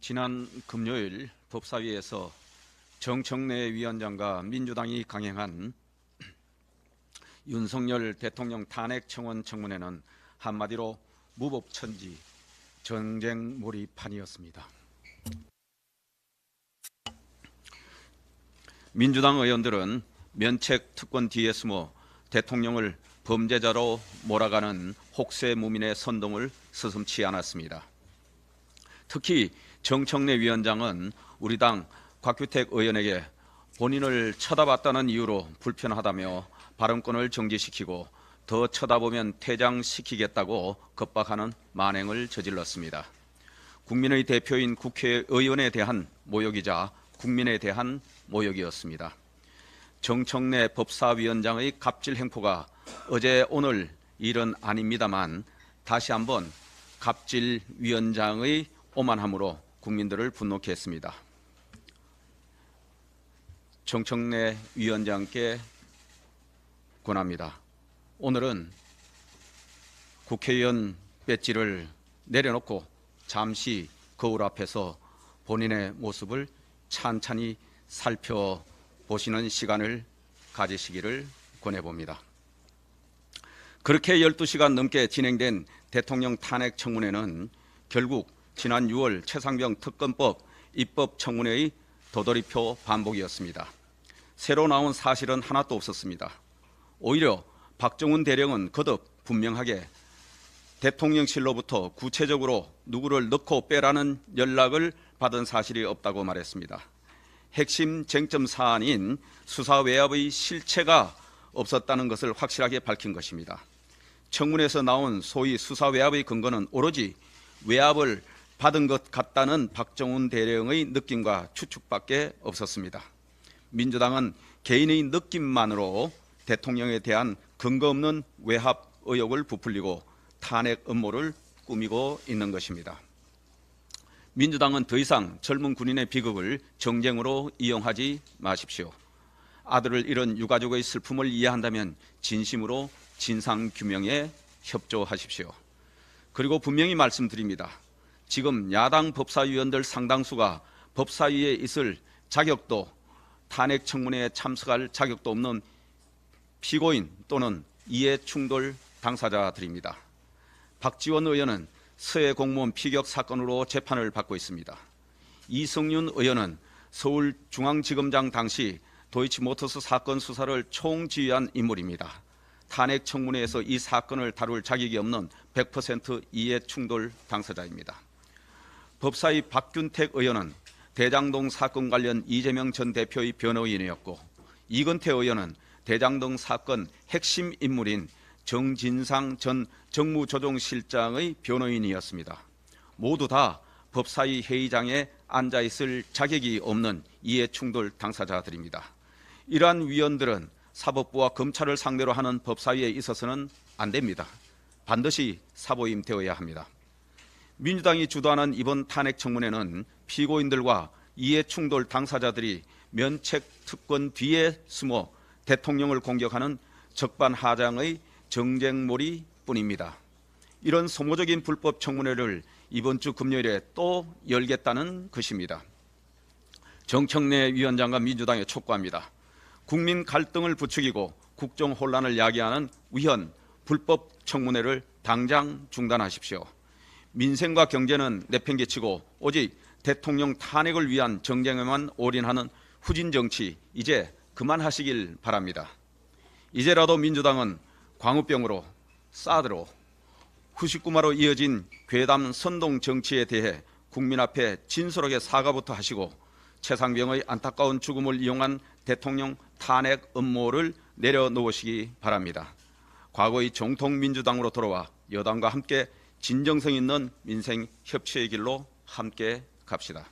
지난 금요일 법사위에서 정청래 위원장과 민주당이 강행한 윤석열 대통령 탄핵 청원 청문회는 한마디로 무법천지 전쟁몰이판이었습니다. 민주당 의원들은 면책 특권 뒤에 숨어 대통령을 범죄자로 몰아가는 혹세무민의 선동을 서슴지 않았습니다. 특히 정청래 위원장은 우리 당 곽규택 의원에게 본인을 쳐다봤다는 이유로 불편하다며 발언권을 정지시키고 더 쳐다보면 퇴장시키겠다고 겁박하는 만행을 저질렀습니다. 국민의 대표인 국회의원에 대한 모욕이자 국민에 대한 모욕이었습니다. 정청래 법사위원장의 갑질 행포가 어제 오늘 일은 아닙니다만 다시 한번 갑질 위원장의 오만함으로 국민들을 분노케 했습니다. 정청래 위원장께 권합니다. 오늘은 국회의원 배지를 내려놓고 잠시 거울 앞에서 본인의 모습을 찬찬히 살펴보시는 시간을 가지시기를 권해봅니다. 그렇게 12시간 넘게 진행된 대통령 탄핵 청문회는 결국 지난 6월 최상병 특검법 입법 청문회의 도돌이표 반복이었습니다. 새로 나온 사실은 하나도 없었습니다. 오히려 박정훈 대령은 거듭 분명하게 대통령실로부터 구체적으로 누구를 넣고 빼라는 연락을 받은 사실이 없다고 말했습니다. 핵심 쟁점 사안인 수사 외압의 실체가 없었다는 것을 확실하게 밝힌 것입니다. 청문회에서 나온 소위 수사 외압의 근거는 오로지 외압을 받은 것 같다는 박정훈 대령의 느낌과 추측밖에 없었습니다. 민주당은 개인의 느낌만으로 대통령에 대한 근거 없는 외압 의혹을 부풀리고 탄핵 음모를 꾸미고 있는 것입니다. 민주당은 더 이상 젊은 군인의 비극을 정쟁으로 이용하지 마십시오. 아들을 잃은 유가족의 슬픔을 이해한다면 진심으로 진상규명에 협조하십시오. 그리고 분명히 말씀드립니다. 지금 야당 법사위원들 상당수가 법사위에 있을 자격도 탄핵 청문회에 참석할 자격도 없는 피고인 또는 이해충돌 당사자들입니다. 박지원 의원은 서해 공무원 피격 사건으로 재판을 받고 있습니다. 이성윤 의원은 서울중앙지검장 당시 도이치모터스 사건 수사를 총지휘한 인물입니다. 탄핵 청문회에서 이 사건을 다룰 자격이 없는 100% 이해충돌 당사자입니다. 법사위 박균택 의원은 대장동 사건 관련 이재명 전 대표의 변호인이었고 이건태 의원은 대장동 사건 핵심 인물인 정진상 전 정무조정실장의 변호인이었습니다. 모두 다 법사위 회의장에 앉아있을 자격이 없는 이해충돌 당사자들입니다. 이러한 위원들은 사법부와 검찰을 상대로 하는 법사위에 있어서는 안 됩니다. 반드시 사보임되어야 합니다. 민주당이 주도하는 이번 탄핵 청문회는 피고인들과 이해충돌 당사자들이 면책 특권 뒤에 숨어 대통령을 공격하는 적반하장의 정쟁몰이 뿐입니다. 이런 소모적인 불법 청문회를 이번 주 금요일에 또 열겠다는 것입니다. 정청래 위원장과 민주당에 촉구합니다. 국민 갈등을 부추기고 국정 혼란을 야기하는 위헌 불법 청문회를 당장 중단하십시오. 민생과 경제는 내팽개치고 오직 대통령 탄핵을 위한 정쟁에만 올인하는 후진 정치 이제 그만하시길 바랍니다. 이제라도 민주당은 광우병으로 사드로 후식구마로 이어진 괴담 선동 정치에 대해 국민 앞에 진솔하게 사과부터 하시고 최상병의 안타까운 죽음을 이용한 대통령 탄핵 음모를 내려놓으시기 바랍니다. 과거의 정통 민주당으로 돌아와 여당과 함께 진정성 있는 민생 협치의 길로 함께 갑시다.